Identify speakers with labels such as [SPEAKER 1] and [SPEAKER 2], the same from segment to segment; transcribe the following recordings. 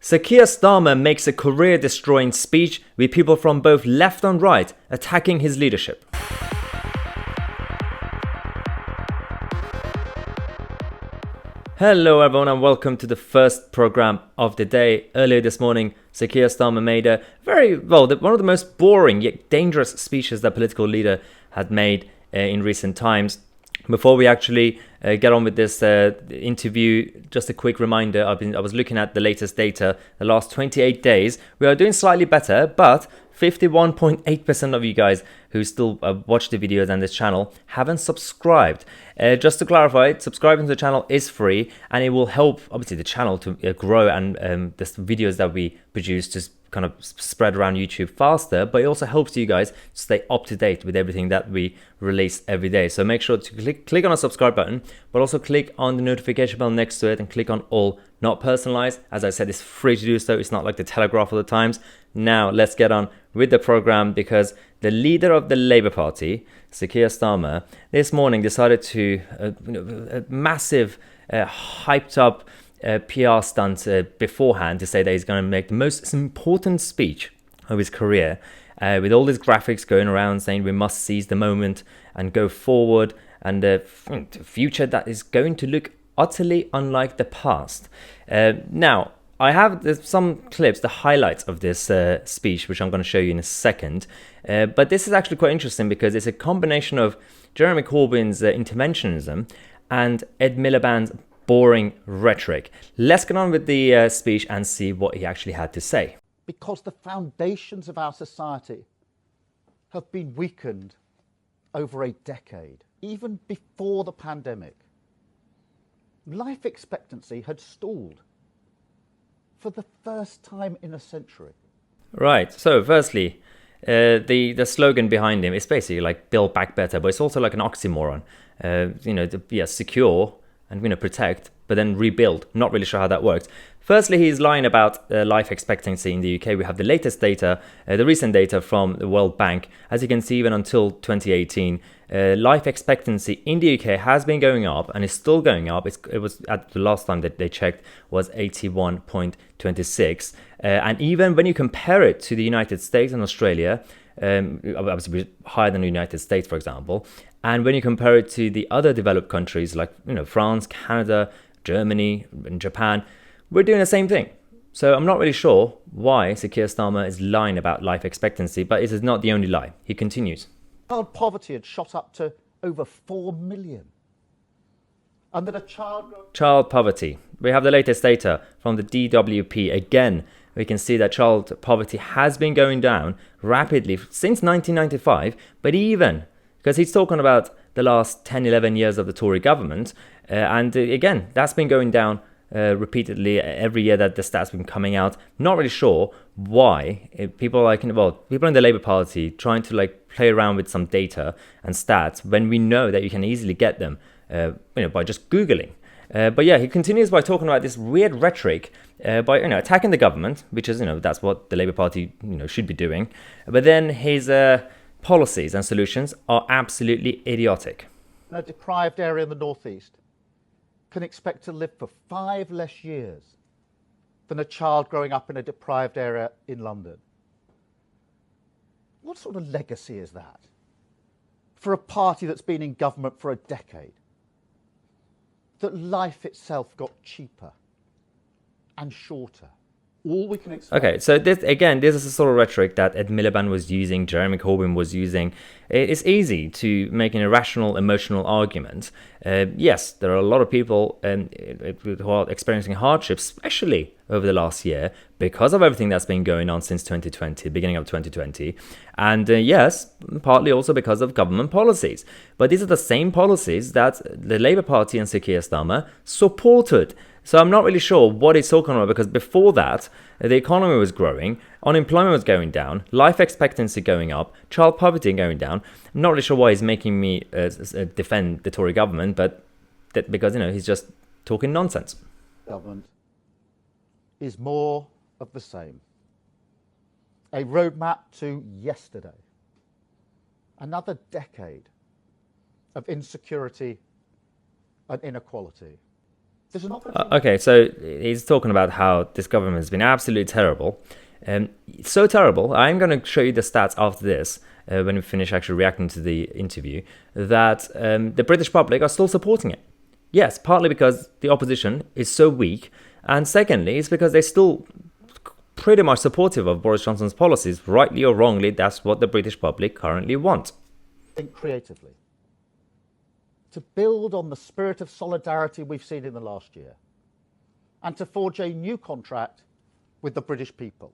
[SPEAKER 1] Sir Keir Starmer makes a career-destroying speech with people from both left and right attacking his leadership. Hello everyone and welcome to the first program of the day. Earlier this morning, Sir Keir Starmer made a one of the most boring yet dangerous speeches that a political leader had made in recent times. Before we actually get on with this interview, just a quick reminder, I was looking at the latest data, the last 28 days. We are doing slightly better, but 51.8% of you guys who still watch the videos and this channel haven't subscribed. Just to clarify, subscribing to the channel is free and it will help, obviously, the channel to grow and the videos that we produce to kind of spread around YouTube faster, but it also helps you guys stay up to date with everything that we release every day. So make sure to click on the subscribe button, but also click on the notification bell next to it and click on all not personalized. As I said, it's free to do so. It's not like the Telegraph or the Times. Now let's get on with the program, because the leader of the Labour Party, Sir Keir Starmer, this morning decided to a massive hyped up PR stunt beforehand to say that he's going to make the most important speech of his career, with all these graphics going around saying we must seize the moment and go forward, and a future that is going to look utterly unlike the past. Now, I have some clips, the highlights of this speech, which I'm going to show you in a second. But this is actually quite interesting because it's a combination of Jeremy Corbyn's interventionism and Ed Miliband's boring rhetoric. Let's get on with the speech and see what he actually had to say.
[SPEAKER 2] Because the foundations of our society have been weakened over a decade, even before the pandemic. Life expectancy had stalled for the first time in a century. Right.
[SPEAKER 1] So firstly, the slogan behind him is basically like build back better, but it's also like an oxymoron. Secure and protect, but then rebuild. Not really sure how that works. Firstly, he's lying about life expectancy in the UK. We have the latest data, the recent data from the World Bank. As you can see, even until 2018, life expectancy in the UK has been going up and is still going up. It was at the last time that they checked was 81.26. And even when you compare it to the United States and Australia, obviously higher than the United States, for example. And when you compare it to the other developed countries like France, Canada, Germany, and Japan, we're doing the same thing. So I'm not really sure why Sir Keir Starmer is lying about life expectancy, but it is not the only lie. He continues.
[SPEAKER 2] Child poverty had shot up to over 4 million. And that
[SPEAKER 1] child poverty. We have the latest data from the DWP. Again, we can see that child poverty has been going down rapidly since 1995, but even because he's talking about the last 10, 11 years of the Tory government, again, that's been going down repeatedly every year that the stats been coming out. Not really sure why people in the Labour Party trying to play around with some data and stats when we know that you can easily get them by just Googling. But yeah, he continues by talking about this weird rhetoric by attacking the government, which is that's what the Labour Party should be doing. But then his policies and solutions are absolutely idiotic.
[SPEAKER 2] A deprived area in the northeast can expect to live for 5 less years than a child growing up in a deprived area in London. What sort of legacy is that for a party that's been in government for a decade? That life itself got cheaper and shorter. All we can expect. Okay, so this is the sort of rhetoric that Ed Miliband was using, Jeremy Corbyn was using. It's easy to make an irrational, emotional argument. Yes, there are a lot of people who are experiencing hardship, especially over the last year, because of everything that's been going on since 2020, beginning of 2020. And yes, partly also because of government policies. But these are the same policies that the Labour Party and Sir Keir Starmer supported. So I'm not really sure what he's talking about, because before that, the economy was growing, unemployment was going down, life expectancy going up, child poverty going down. I'm not really sure why he's making me defend the Tory government, but because he's just talking nonsense. Government is more of the same. A roadmap to yesterday. Another decade of insecurity and inequality. This is not going to
[SPEAKER 1] Okay, so he's talking about how this government has been absolutely terrible. So terrible, I'm going to show you the stats after this, when we finish actually reacting to the interview, that the British public are still supporting it. Yes, partly because the opposition is so weak, and secondly, it's because they're still pretty much supportive of Boris Johnson's policies. Rightly or wrongly, that's what the British public currently want.
[SPEAKER 2] think creatively, to build on the spirit of solidarity we've seen in the last year, and to forge a new contract with the British people.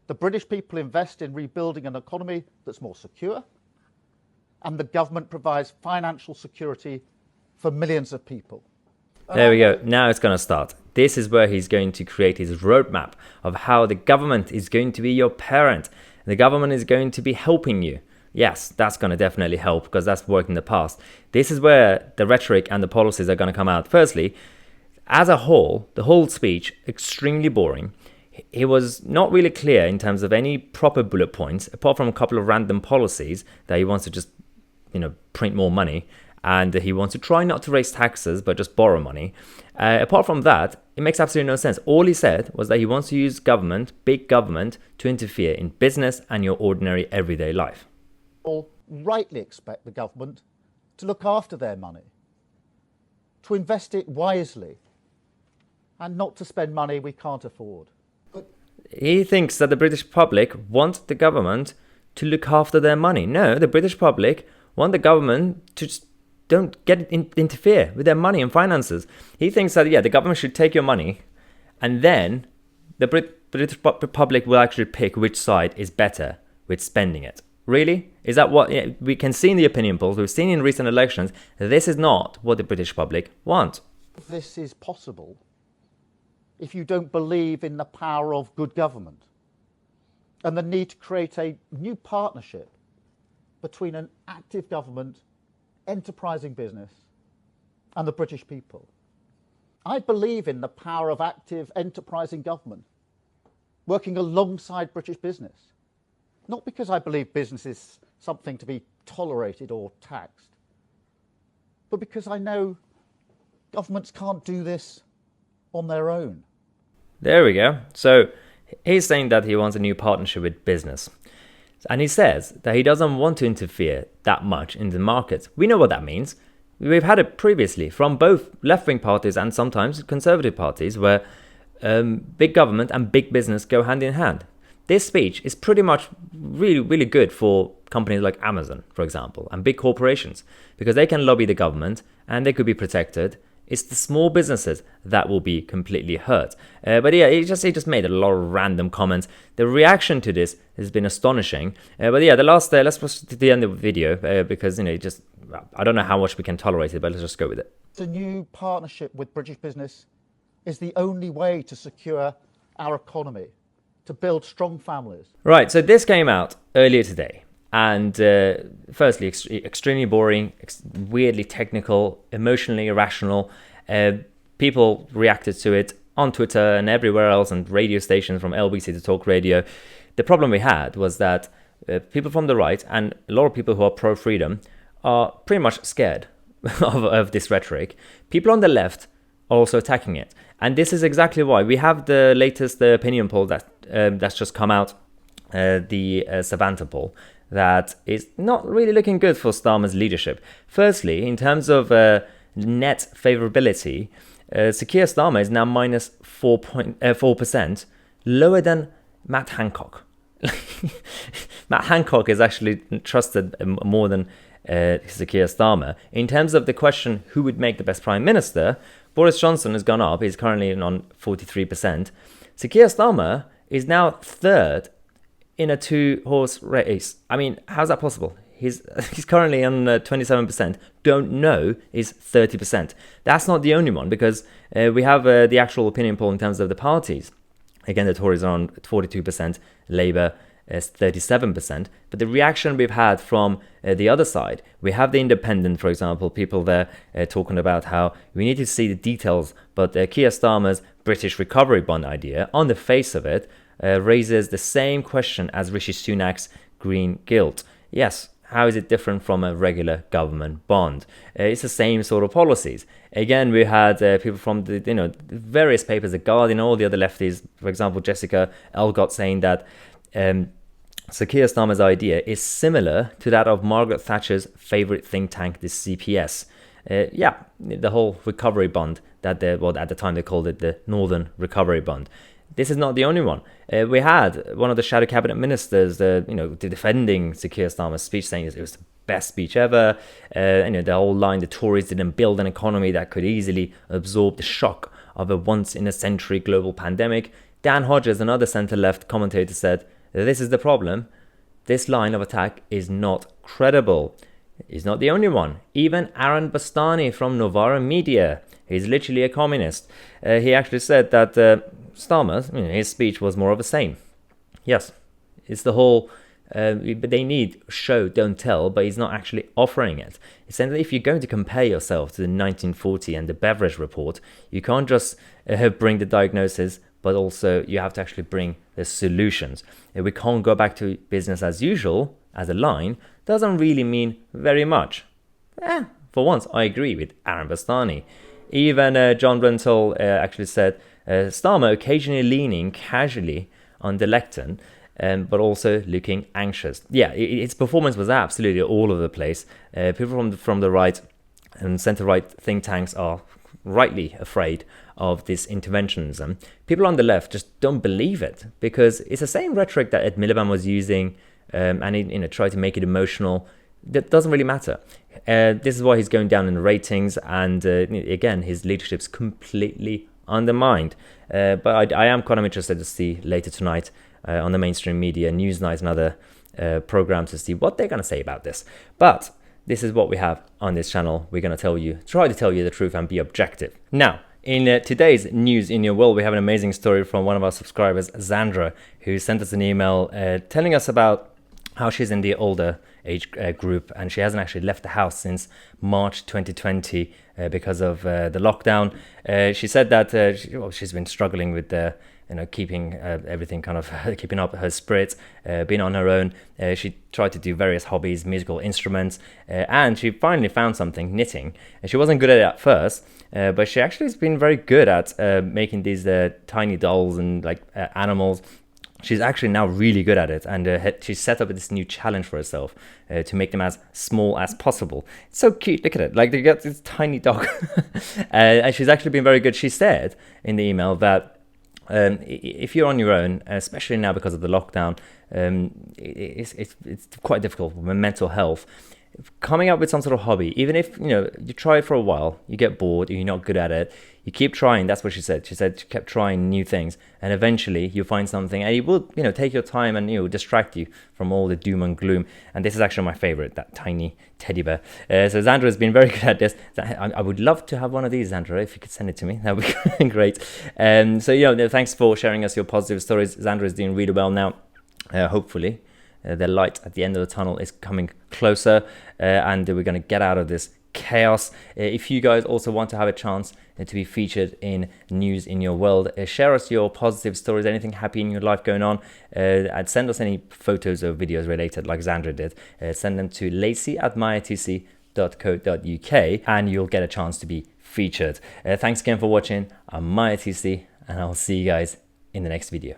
[SPEAKER 2] The British people invest in rebuilding an economy that's more secure, and the government provides financial security for millions of people.
[SPEAKER 1] There we go. Now it's going to start. This is where he's going to create his roadmap of how the government is going to be your parent. The government is going to be helping you. Yes, that's going to definitely help because that's worked in the past. This is where the rhetoric and the policies are going to come out. Firstly, as a whole, the whole speech, extremely boring. He was not really clear in terms of any proper bullet points, apart from a couple of random policies that he wants to just, print more money. And he wants to try not to raise taxes, but just borrow money. Apart from that, it makes absolutely no sense. All he said was that he wants to use government, big government, to interfere in business and your ordinary everyday life.
[SPEAKER 2] All rightly expect the government to look after their money, to invest it wisely, and not to spend money we can't afford.
[SPEAKER 1] He thinks that the British public want the government to look after their money. No, the British public want the government to just don't interfere with their money and finances. He thinks that, the government should take your money and then the British public will actually pick which side is better with spending it. Really? Is that what we can see in the opinion polls? We've seen in recent elections. This is not what the British public want.
[SPEAKER 2] This is possible if you don't believe in the power of good government and the need to create a new partnership between an active government, enterprising business, and the British people. I believe in the power of active, enterprising government working alongside British business. Not because I believe business is something to be tolerated or taxed, but because I know governments can't do this on their own.
[SPEAKER 1] There we go. So he's saying that he wants a new partnership with business. And he says that he doesn't want to interfere that much in the markets. We know what that means. We've had it previously from both left-wing parties and sometimes conservative parties where big government and big business go hand in hand. This speech is pretty much really, really good for companies like Amazon, for example, and big corporations because they can lobby the government and they could be protected. It's the small businesses that will be completely hurt. But he just made a lot of random comments. The reaction to this has been astonishing. The last, let's watch to the end of the video because, I don't know how much we can tolerate it, but let's just go with it.
[SPEAKER 2] The new partnership with British business is the only way to secure our economy, to build strong families.
[SPEAKER 1] Right, so this came out earlier today. And firstly, extremely boring, weirdly technical, emotionally irrational. People reacted to it on Twitter and everywhere else, and radio stations from LBC to Talk Radio. The problem we had was that people from the right and a lot of people who are pro-freedom are pretty much scared of this rhetoric. People on the left are also attacking it. And this is exactly why. We have the latest opinion poll that's just come out, the Savanta poll, that is not really looking good for Starmer's leadership. Firstly, in terms of net favorability, Sir Keir Starmer is now minus 4%, lower than Matt Hancock. Matt Hancock is actually trusted more than Sir Keir Starmer. In terms of the question who would make the best Prime Minister, Boris Johnson has gone up. He's currently on 43%. Sir Keir Starmer is now third in a two-horse race. I mean, how's that possible? He's currently on 27%. Don't know is 30%. That's not the only one because we have the actual opinion poll in terms of the parties. Again, the Tories are on 42%, Labour is 37%. But the reaction we've had from the other side, we have the Independent, for example, people there talking about how we need to see the details. But Keir Starmer's British recovery bond idea, on the face of it, raises the same question as Rishi Sunak's Green Guilt. Yes, How is it different from a regular government bond? It's the same sort of policies. Again, we had people from the various papers, The Guardian, all the other lefties, for example, Jessica Elgott, saying that Sir Keir Starmer's idea is similar to that of Margaret Thatcher's favourite think tank, the CPS. The whole recovery bond that at the time they called it the Northern Recovery Bond. This is not the only one. We had one of the shadow cabinet ministers, defending Sir Keir Starmer's speech, saying it was the best speech ever. The whole line, the Tories didn't build an economy that could easily absorb the shock of a once-in-a-century global pandemic. Dan Hodges, another centre-left commentator, said, "This is the problem. This line of attack is not credible." He's not the only one. Even Aaron Bastani from Novara Media, he's literally a communist. He actually said that Starmer, his speech was more of the same. Yes, it's the whole, but they need show, don't tell, but he's not actually offering it. It's saying that if you're going to compare yourself to the 1940 and the Beveridge report, you can't just bring the diagnosis, but also you have to actually bring the solutions. We can't go back to business as usual as a line, doesn't really mean very much. For once, I agree with Aaron Bastani. Even John Brenthal actually said, Starmer occasionally leaning casually on the lectern, but also looking anxious. Its performance was absolutely all over the place. People from the right and centre-right think tanks are rightly afraid of this interventionism. People on the left just don't believe it, because it's the same rhetoric that Ed Miliband was using, and he tried to make it emotional. That doesn't really matter. This is why he's going down in the ratings, and again, his leadership's completely undermined. But I am kind of interested to see later tonight on the mainstream media, Newsnight and other programs, to see what they're going to say about this. But this is what we have on this channel. We're going to try to tell you the truth and be objective. Now, in today's News in Your World, we have an amazing story from one of our subscribers, Zandra, who sent us an email telling us about how she's in the older age group, and she hasn't actually left the house since March 2020 because of the lockdown. She said that she's been struggling with keeping everything kind of keeping up her spirits, being on her own. She tried to do various hobbies, musical instruments, and she finally found something, knitting. And she wasn't good at it at first, but she actually has been very good at making these tiny dolls and animals. She's actually now really good at it, and she's set up this new challenge for herself to make them as small as possible. It's so cute, look at it, they got this tiny dog. And she's actually been very good. She said in the email that if you're on your own, especially now because of the lockdown, it's quite difficult with mental health. Coming up with some sort of hobby, even if you try it for a while, you get bored, you're not good at it, you keep trying. That's what she said. She said she kept trying new things, and eventually you find something, and it will take your time and distract you from all the doom and gloom. And this is actually my favorite, that tiny teddy bear. So Zandra has been very good at this. I would love to have one of these, Zandra. If you could send it to me, that would be great. So thanks for sharing us your positive stories. Zandra is doing really well now. Hopefully the light at the end of the tunnel is coming closer, and we're going to get out of this chaos. If you guys also want to have a chance to be featured in News in Your World, share us your positive stories, anything happy in your life going on, and send us any photos or videos related like Zandra did. Send them to lacey@myatc.co.uk and you'll get a chance to be featured. Thanks again for watching. I'm MyATC, and I'll see you guys in the next video.